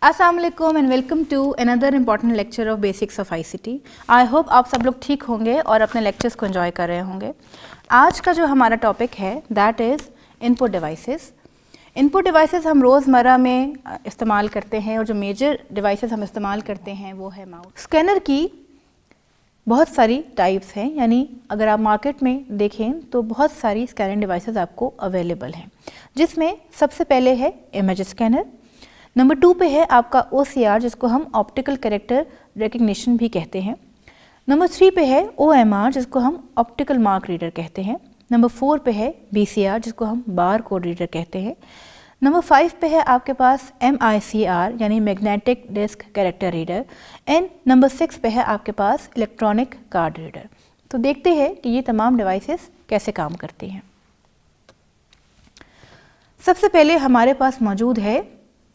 अस्सलाम वालेकुम and welcome to another important lecture of basics of ICT. I hope आप सब लोग ठीक होंगे और अपने लेक्चर्स को एंजॉय कर रहे होंगे। आज का जो हमारा टॉपिक है that is input devices. Input devices हम रोज़मर्रा में इस्तेमाल करते हैं और जो मेजर डिवाइसेस हम इस्तेमाल करते हैं वो है माउस। स्कैनर की बहुत सारी टाइप्स हैं, यानी अगर आप मार्केट में देखें तो बहुत सारी स्कैनिंग डिवाइसेस आपको अवेलेबल हैं, जिसमें सबसे पहले है इमेज स्कैनर। नंबर 2 पे है आपका OCR, जिसको हम ऑप्टिकल कैरेक्टर रिकग्निशन भी कहते हैं। नंबर 3 पे है OMR, जिसको हम ऑप्टिकल मार्क रीडर कहते हैं। नंबर 4 पे है BCR, जिसको हम बार कोड रीडर कहते हैं। नंबर 5 पे है आपके पास MICR यानी magnetic disk character reader. And number 6 पे है आपके पास इलेक्ट्रॉनिक कार्ड रीडर। तो देखते हैं कि ये तमाम डिवाइसेस कैसे काम करती हैं। सबसे पहले हमारे पास मौजूद है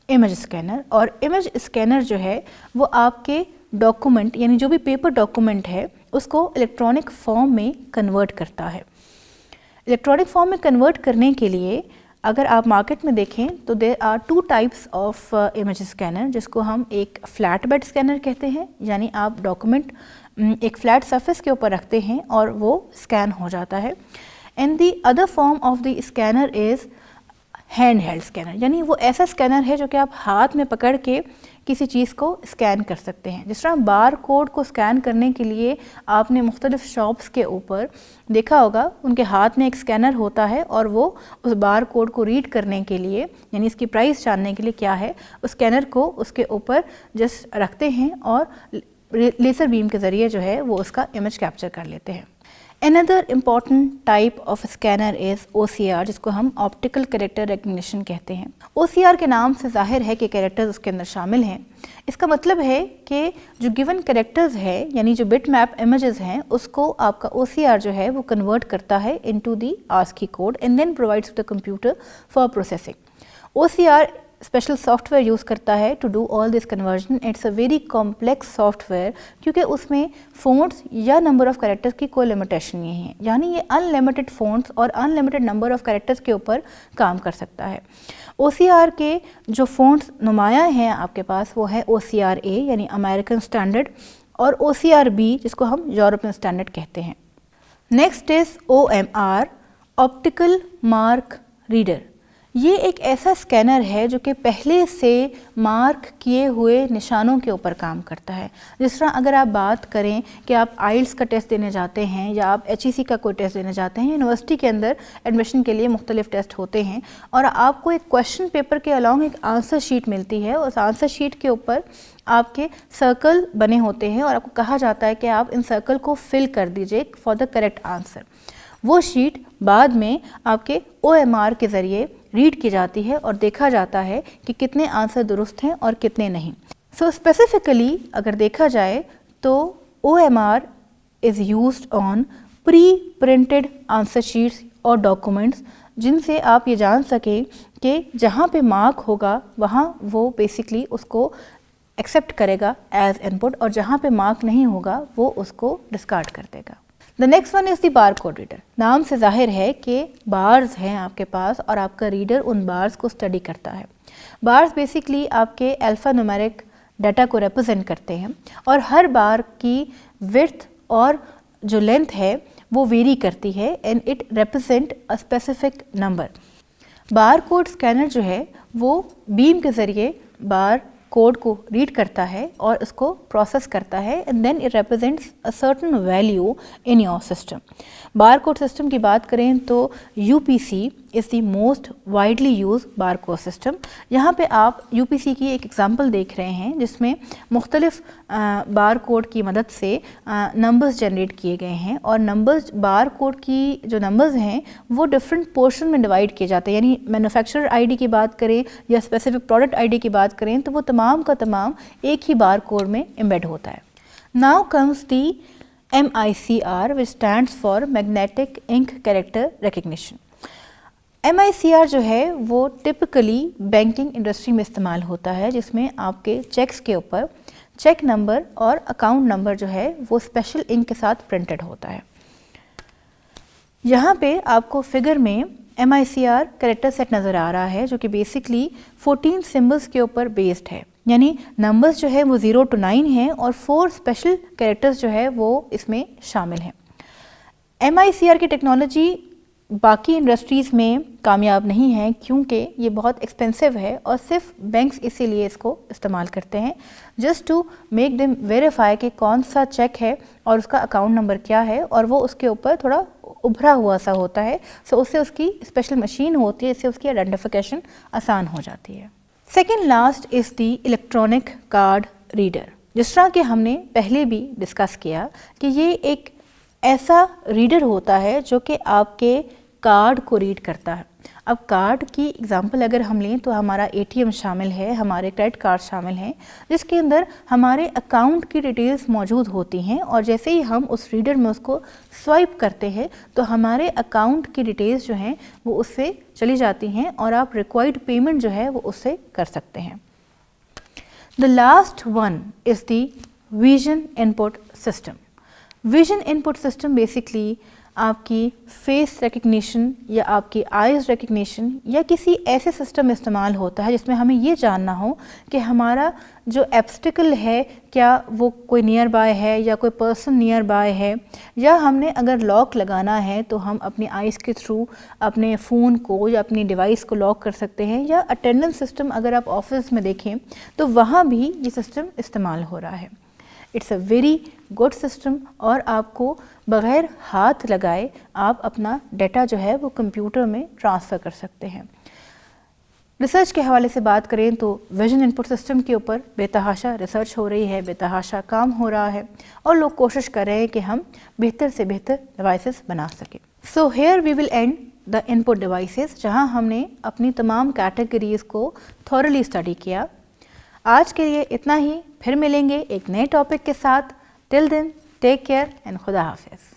इमेज स्कैनर, और इमेज स्कैनर जो है वो आपके डॉक्यूमेंट यानी जो भी पेपर डॉक्यूमेंट है उसको इलेक्ट्रॉनिक फॉर्म में कन्वर्ट करता है। इलेक्ट्रॉनिक फॉर्म में कन्वर्ट करने के लिए अगर आप मार्केट में देखें तो there are 2 types of image scanner, जिसको हम एक फ्लैट बेड स्कैनर कहते हैं, यानी आप डॉक्यूमेंट एक फ्लैट सरफेस के ऊपर रखते हैं और वो स्कैन हो जाता है। And the other form of the scanner is hand held scanner, यानी वो ऐसा स्कैनर है जो कि आप हाथ में पकड़ के किसी चीज़ को स्कैन कर सकते हैं। जिस तरह बार कोड को स्कैन करने के लिए आपने मुख्तलिफ शॉप्स के ऊपर देखा होगा, उनके हाथ में एक स्कैनर होता है और वो उस बार कोड को रीड करने के लिए यानी इसकी प्राइस जानने के लिए क्या है, उस स्कैनर को उसके ऊपर जस्ट रखते हैं और लेज़र बीम के ज़रिए जो है वो उसका इमेज कैप्चर कर लेते हैं। Another important type of scanner is OCR, जिसको हम ऑप्टिकल कैरेक्टर रिकग्निशन कहते हैं। OCR के नाम से जाहिर है कि कैरेक्टर्स उसके अंदर शामिल हैं। इसका मतलब है कि जो गिवन कैरेक्टर्स है यानी जो बिट मैप इमेजेस हैं उसको आपका OCR जो है वो कन्वर्ट करता है into the ASCII code and then provides to the computer for processing. OCR special software use करता है to do all this conversion. It's a very complex software, क्योंकि उसमें फ़ॉन्ट्स या नंबर ऑफ़ कैरेक्टर्स की कोई limitation नहीं है, यानी ये अनलिमिटेड फ़ॉन्ट्स और अनलिमिटेड नंबर ऑफ़ कैरेक्टर्स के ऊपर काम कर सकता है। OCR के जो फ़ॉन्ट्स नुमायाँ हैं आपके पास वो है OCR-A यानी अमेरिकन स्टैंडर्ड और OCR-B जिसको हम यूरोपियन स्टैंडर्ड कहते हैं। Next is OMR optical mark reader. ये एक ऐसा स्कैनर है जो कि पहले से मार्क किए हुए निशानों के ऊपर काम करता है। जिस तरह अगर आप बात करें कि आप आइल्स का टेस्ट देने जाते हैं या आप HEC का कोई टेस्ट देने जाते हैं, यूनिवर्सिटी के अंदर एडमिशन के लिए मुख्तलिफ टेस्ट होते हैं और आपको एक क्वेश्चन पेपर के अलॉन्ग एक आंसर शीट मिलती है। उस आंसर शीट के ऊपर आपके सर्कल बने होते हैं और आपको कहा जाता है कि आप इन सर्कल को फिल कर दीजिए फॉर द करेक्ट आंसर। वो शीट बाद में आपके OMR के ज़रिए रीड की जाती है और देखा जाता है कि कितने आंसर दुरुस्त हैं और कितने नहीं। सो स्पेसिफिकली अगर देखा जाए तो OMR is used on pre printed answer sheets और डॉक्यूमेंट्स, जिनसे आप ये जान सकें कि जहाँ पे मार्क होगा वहाँ वो बेसिकली उसको एक्सेप्ट करेगा एज इनपुट और जहाँ पे मार्क नहीं होगा वो उसको डिस्कार्ड कर देगा। The next one is the bar code reader. नाम से जाहिर है कि बार्स हैं आपके पास और आपका रीडर उन बार्स को स्टडी करता है। बार्स बेसिकली आपके अल्फ़ा न्यूमेरिक डाटा को रिप्रेजेंट करते हैं और हर बार की विड्थ और जो लेंथ है वो वेरी करती है and it represent a specific number. Bar code scanner जो है वो बीम के ज़रिए बार कोड को रीड करता है और उसको प्रोसेस करता है and then it represents a certain value in your system. Bar code system की बात करें तो UPC is the most widely use bar code system. यहाँ पे आप UPC की एक एग्जांपल देख रहे हैं जिसमें मुख्तलिफ बार कोड की मदद से नंबर्स जनरेट किए गए हैं और नंबर्स बार कोड की जो नंबर्स हैं वो डिफरेंट पोर्शन में डिवाइड किए जाते हैं, यानी मैन्युफैक्चरर ID की बात करें या स्पेसिफिक प्रोडक्ट ID की बात करें तो वो तमाम का तमाम एक ही बार कोड में एम्बेड होता है। Now comes the MICR which stands for Magnetic Ink Character Recognition। MICR जो है वो टिपिकली बैंकिंग इंडस्ट्री में इस्तेमाल होता है, जिसमें आपके चेक्स के ऊपर चेक नंबर और अकाउंट नंबर जो है वो स्पेशल इंक के साथ प्रिंटेड होता है। यहाँ पे आपको फिगर में MICR कैरेक्टर सेट नज़र आ रहा है जो कि बेसिकली 14 सिम्बल्स के ऊपर बेस्ड है। یعنی نمبرز جو ہے وہ 0 to 9 ہیں اور 4 اسپیشل کریکٹرز جو ہے وہ اس میں شامل ہیں۔ MICR کی ٹیکنالوجی باقی انڈسٹریز میں کامیاب نہیں ہے کیونکہ یہ بہت ایکسپینسو ہے اور صرف بینکس اسی لیے اس کو استعمال کرتے ہیں، just to make them verify کہ کون سا چیک ہے اور اس کا اکاؤنٹ نمبر کیا ہے، اور وہ اس کے اوپر تھوڑا ابھرا ہوا سا ہوتا ہے، سو اس سے اس کی اسپیشل مشین ہوتی ہے، اس سے اس کی آئیڈینٹیفیکیشن آسان ہو جاتی ہے۔ Second last is the electronic card reader. جس طرح کہ ہم نے پہلے بھی ڈسکس کیا کہ یہ ایک ایسا ریڈر ہوتا ہے جو کہ آپ کے کارڈ کو ریڈ کرتا ہے۔ اب کارڈ کی اگزامپل اگر ہم لیں تو ہمارا ATM شامل ہے، ہمارے کریڈٹ کارڈ شامل ہیں، جس کے اندر ہمارے اکاؤنٹ کی ڈیٹیلز موجود ہوتی ہیں، اور جیسے ہی ہم اس ریڈر میں اس کو سوائپ کرتے ہیں تو ہمارے اکاؤنٹ کی ڈیٹیلز جو ہیں وہ اس سے چلی جاتی ہیں اور آپ ریکوائرڈ پیمنٹ جو ہے وہ اس سے کر سکتے ہیں۔ The last one is the vision input system. Vision input system basically آپ کی فیس ریکگنیشن یا آپ کی آئیز ریکگنیشن یا کسی ایسے سسٹم میں استعمال ہوتا ہے جس میں ہمیں یہ جاننا ہو کہ ہمارا جو ایبسٹیکل ہے کیا وہ کوئی نیئر بائی ہے یا کوئی پرسن نیئر بائی ہے، یا ہم نے اگر لاک لگانا ہے تو ہم اپنی آئیز کے تھرو اپنے فون کو یا اپنی ڈیوائس کو لاک کر سکتے ہیں، یا اٹینڈنس سسٹم اگر آپ آفس میں دیکھیں تو وہاں بھی یہ سسٹم استعمال ہو رہا ہے۔ It's a very good system, اور آپ کو بغیر ہاتھ لگائے آپ اپنا ڈیٹا جو ہے وہ کمپیوٹر میں ٹرانسفر کر سکتے ہیں۔ ریسرچ کے حوالے سے بات کریں تو ویژن انپٹ سسٹم کے اوپر بے تحاشا ریسرچ ہو رہی ہے، بے تحاشا کام ہو رہا ہے، اور لوگ کوشش کر رہے ہیں کہ ہم بہتر سے بہتر ڈیوائسز بنا سکیں۔ So here we will end the input devices, جہاں ہم نے اپنی تمام کیٹیگریز کو تھورلی اسٹڈی کیا۔ آج کے لیے اتنا ہی، پھر ملیں گے ایک نئے ٹاپک کے ساتھ۔ ٹل دین ٹیک کیئر اینڈ خدا حافظ۔